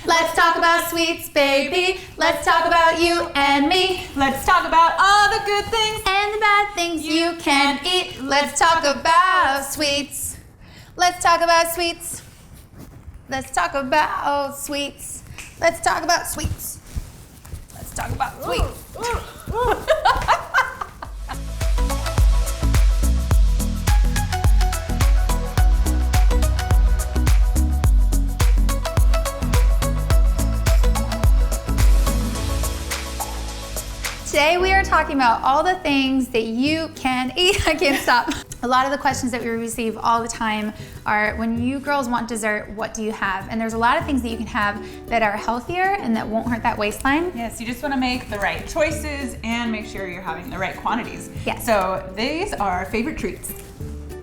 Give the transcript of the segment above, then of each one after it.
Let's talk about sweets, baby. Let's talk about you and me. Let's talk about all the good things and the bad things you can eat. Let's talk about sweets. Let's talk about sweets. Let's talk about sweets. Let's talk about sweets. Let's talk about sweets. Today we are talking about all the things that you can eat. I can't stop. A lot of the questions that we receive all the time are, when you girls want dessert, what do you have? And there's a lot of things that you can have that are healthier and that won't hurt that waistline. Yes, you just want to make the right choices and make sure you're having the right quantities. Yes. So these are our favorite treats.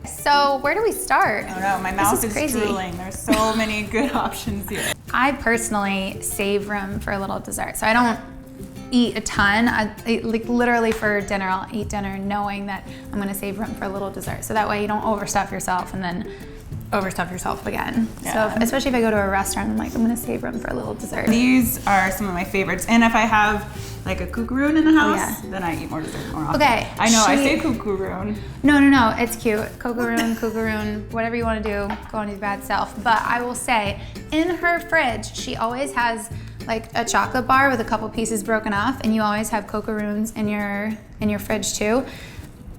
So where do we start? Oh no, my mouth is drooling. There's so many good options here. I personally save room for a little dessert. So I don't eat a ton. Like literally for dinner, I'll eat dinner knowing that I'm gonna save room for a little dessert. So that way you don't overstuff yourself and then overstuff yourself again. Yeah. So especially if I go to a restaurant, I'm like, I'm gonna save room for a little dessert. These are some of my favorites. And if I have like a kookaroon in the house, then I eat more dessert more often. Okay. I know, I say kookaroon. No, it's cute. Kookaroon, whatever you wanna do, go on your bad self. But I will say, in her fridge, she always has like a chocolate bar with a couple pieces broken off, and you always have kookaroons in your fridge too.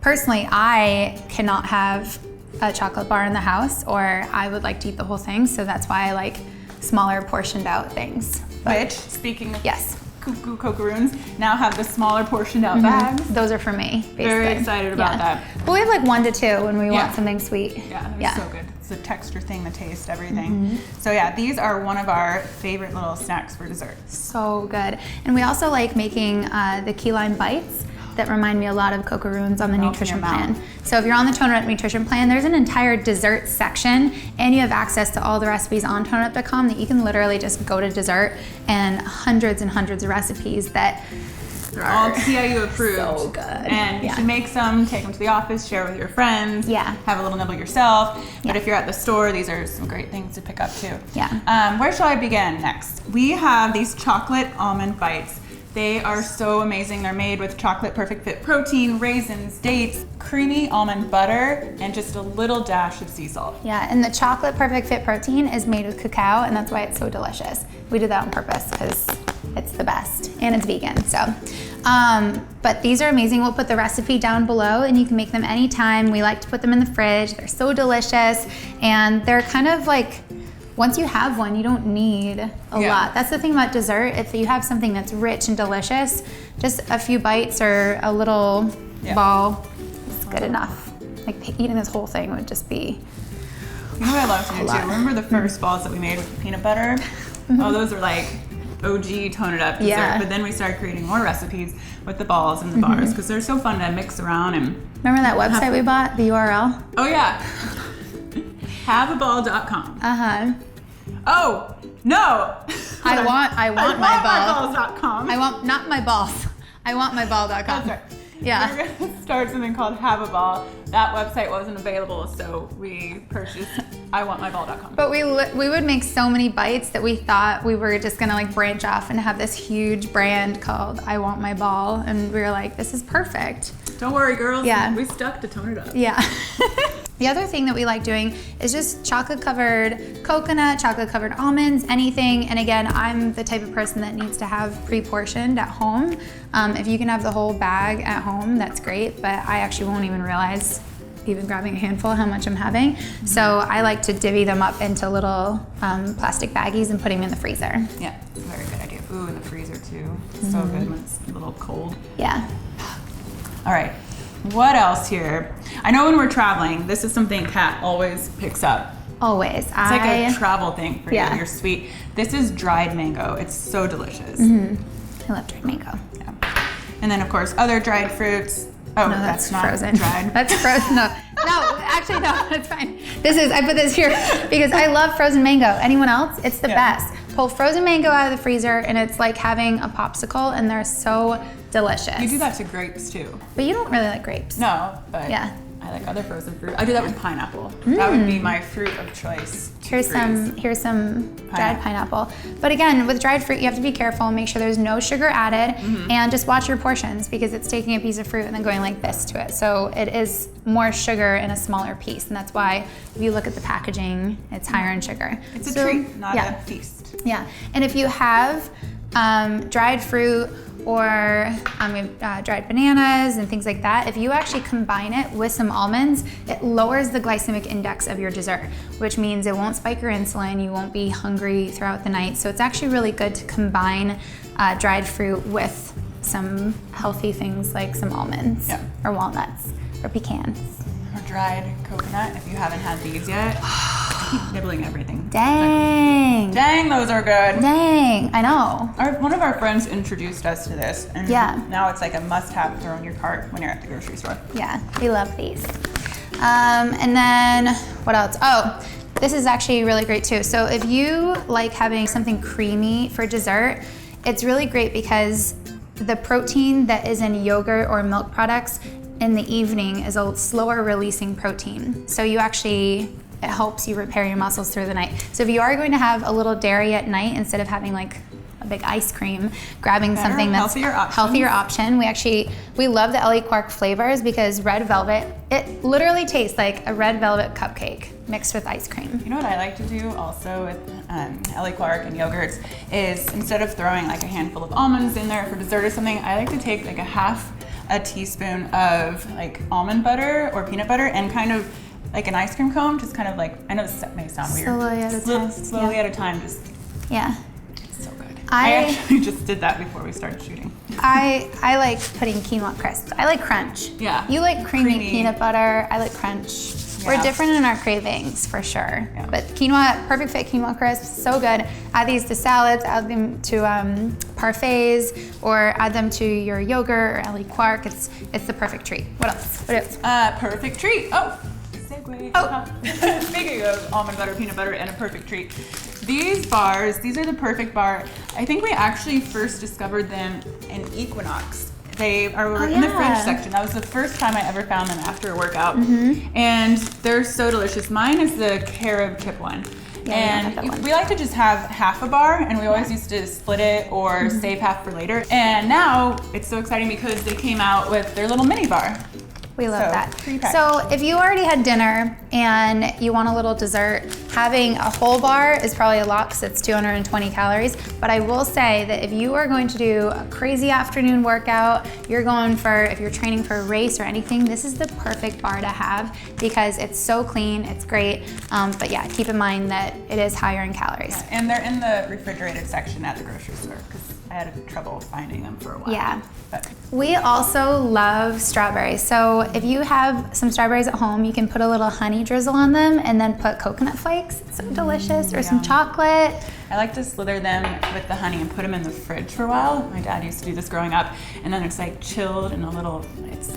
Personally, I cannot have a chocolate bar in the house, or I would like to eat the whole thing, so that's why I like smaller portioned out things. But which, speaking of yes, kookaroons, now have the smaller portioned out bags. Those are for me, basically. Very excited about that. But we have like 1 to 2 when we want something sweet. Yeah, they're so good. It's the texture thing, the taste, everything. So yeah, these are one of our favorite little snacks for dessert. So good. And we also like making the key lime bites that remind me a lot of kookaroons on the nutrition plan. So if you're on the Tone It Up nutrition plan, there's an entire dessert section, and you have access to all the recipes on toneup.com that you can literally just go to dessert, and hundreds and hundreds of recipes that they're all TIU approved. So good. And you should make some, take them to the office, share with your friends. Yeah. Have a little nibble yourself. But if you're at the store, these are some great things to pick up too. Yeah. Where shall I begin next? We have these chocolate almond bites. They are so amazing. They're made with chocolate perfect fit protein, raisins, dates, creamy almond butter, and just a little dash of sea salt. Yeah, and the chocolate perfect fit protein is made with cacao, and that's why it's so delicious. We did that on purpose because it's the best, and it's vegan, so. But these are amazing. We'll put the recipe down below, and you can make them anytime. We like to put them in the fridge. They're so delicious, and they're kind of like, once you have one, you don't need a lot. That's the thing about dessert. If you have something that's rich and delicious, just a few bites or a little ball is good enough. Like eating this whole thing would just be You know what I love to do too? Remember the first balls that we made with the peanut butter? Oh, those are like OG Tone It Up dessert. But then we started creating more recipes with the balls and the bars because they're so fun to mix around. And remember that website we bought, the URL? Oh yeah. Haveaball.com. Oh, no. I want my balls. balls.com. I want, not my balls. I want my ball.com. That's right. Yeah. We're gonna start something called Have a Ball. That website wasn't available, so we purchased iwantmyball.com. But we would make so many bites that we thought we were just gonna like branch off and have this huge brand called I Want My Ball, and we were like, this is perfect. Don't worry, girls. Yeah. We stuck to Tone It Up. Yeah. The other thing that we like doing is just chocolate covered coconut, chocolate covered almonds, anything. And again, I'm the type of person that needs to have pre-portioned at home. If you can have the whole bag at home, that's great, but I actually won't even realize, even grabbing a handful, how much I'm having. So I like to divvy them up into little plastic baggies and put them in the freezer. Yeah, it's a very good idea. Ooh, in the freezer too. It's so good when it's a little cold. Yeah. All right, what else here? I know when we're traveling, this is something Kat always picks up. Always. It's like a travel thing for you. You're sweet. This is dried mango. It's so delicious. I love dried mango. Yeah. And then of course, other dried fruits. Oh, No, that's not frozen. dried. That's frozen. No, actually no, it's fine. I put this here because I love frozen mango. Anyone else? It's the best. Pull frozen mango out of the freezer, and it's like having a popsicle, and they're so delicious. You do that to grapes too. But you don't really like grapes. No, but Yeah. I like other frozen fruit. I do that with pineapple. That would be my fruit of choice. Here's some dried pineapple. But again, with dried fruit, you have to be careful. Make sure there's no sugar added, and just watch your portions because it's taking a piece of fruit and then going like this to it. So it is more sugar in a smaller piece, and that's why if you look at the packaging, it's higher in sugar. It's a treat, not a feast. Yeah, and if you have dried fruit or dried bananas and things like that, if you actually combine it with some almonds, it lowers the glycemic index of your dessert, which means it won't spike your insulin, you won't be hungry throughout the night. So it's actually really good to combine dried fruit with some healthy things like some almonds or walnuts or pecans. Or dried coconut, if you haven't had these yet. I keep nibbling everything. Dang. Dang, those are good. Dang, I know. One of our friends introduced us to this, and now it's like a must-have throw in your cart when you're at the grocery store. Yeah, we love these. And then, what else? Oh, this is actually really great too. So if you like having something creamy for dessert, it's really great because the protein that is in yogurt or milk products in the evening is a slower releasing protein. So it helps you repair your muscles through the night. So if you are going to have a little dairy at night, instead of having like a big ice cream, grabbing something that's healthier option. We love the Ellie Quark flavors because red velvet, it literally tastes like a red velvet cupcake mixed with ice cream. You know what I like to do also with Ellie Quark and yogurts is instead of throwing like a handful of almonds in there for dessert or something, I like to take like a teaspoon of like almond butter or peanut butter and kind of like an ice cream cone, just kind of like, I know this may sound weird. Slowly at a time, just. Yeah. It's so good. I actually just did that before we started shooting. I like putting quinoa crisps. I like crunch. Yeah. You like creamy peanut butter. I like crunch. Yeah. We're different in our cravings for sure. Yeah. But quinoa, perfect fit quinoa crisps, so good. Add these to salads, add them to parfaits, or add them to your yogurt or Ellie Quark. It's the perfect treat. What else? Perfect treat. Oh, segue. Oh. Speaking of almond butter, peanut butter, and a perfect treat. These bars, these are the perfect bar. I think we actually first discovered them in Equinox. They are in the fridge section. That was the first time I ever found them after a workout. And they're so delicious. Mine is the carob tip one. Yeah, and we like to just have half a bar, and we always used to split it or save half for later. And now it's so exciting because they came out with their little mini bar. We love that. So if you already had dinner and you want a little dessert, having a whole bar is probably a lot because it's 220 calories. But I will say that if you are going to do a crazy afternoon workout, if you're training for a race or anything, this is the perfect bar to have because it's so clean, it's great. But yeah, keep in mind that it is higher in calories. Yeah, and they're in the refrigerated section at the grocery store because I had trouble finding them for a while. Yeah. We also love strawberries. So if you have some strawberries at home, you can put a little honey drizzle on them and then put coconut flakes. It's so delicious. Or some chocolate. I like to slither them with the honey and put them in the fridge for a while. My dad used to do this growing up. And then it's like chilled and oh my God, it's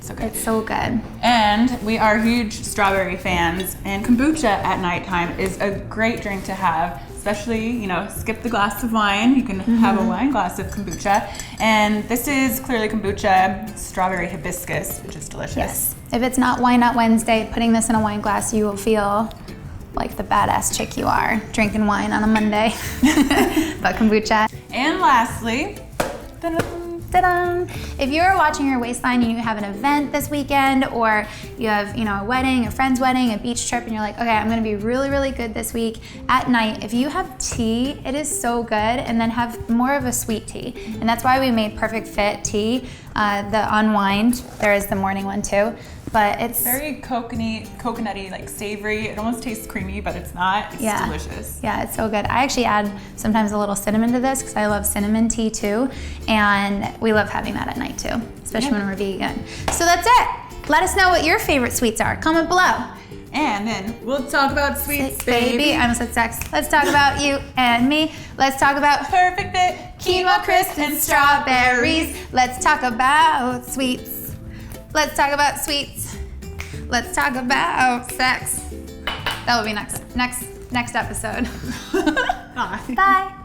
so good. It's so good. And we are huge strawberry fans, and kombucha at nighttime is a great drink to have. Especially, skip the glass of wine. You can have a wine glass of kombucha. And this is clearly kombucha, strawberry hibiscus, which is delicious. Yes. If it's not Wine Not Wednesday, putting this in a wine glass, you will feel like the badass chick you are, drinking wine on a Monday. But kombucha. And lastly, if you're watching your waistline and you have an event this weekend, or you have a wedding, a friend's wedding, a beach trip, and you're like, okay, I'm gonna be really, really good this week, at night, if you have tea, it is so good, and then have more of a sweet tea. And that's why we made Perfect Fit tea, the Unwind. There is the morning one too. But it's very coconutty, like savory. It almost tastes creamy, but it's not. It's delicious. Yeah, it's so good. I actually add sometimes a little cinnamon to this because I love cinnamon tea too. And we love having that at night too, especially when we're vegan. So that's it. Let us know what your favorite sweets are. Comment below. And then we'll talk about sweets, baby. I almost said sex. Let's talk about you and me. Let's talk about Perfect Fit, quinoa crisps, and strawberries. Let's talk about sweets. Let's talk about sweets. Let's talk about sex. That will be next episode. Bye. Bye.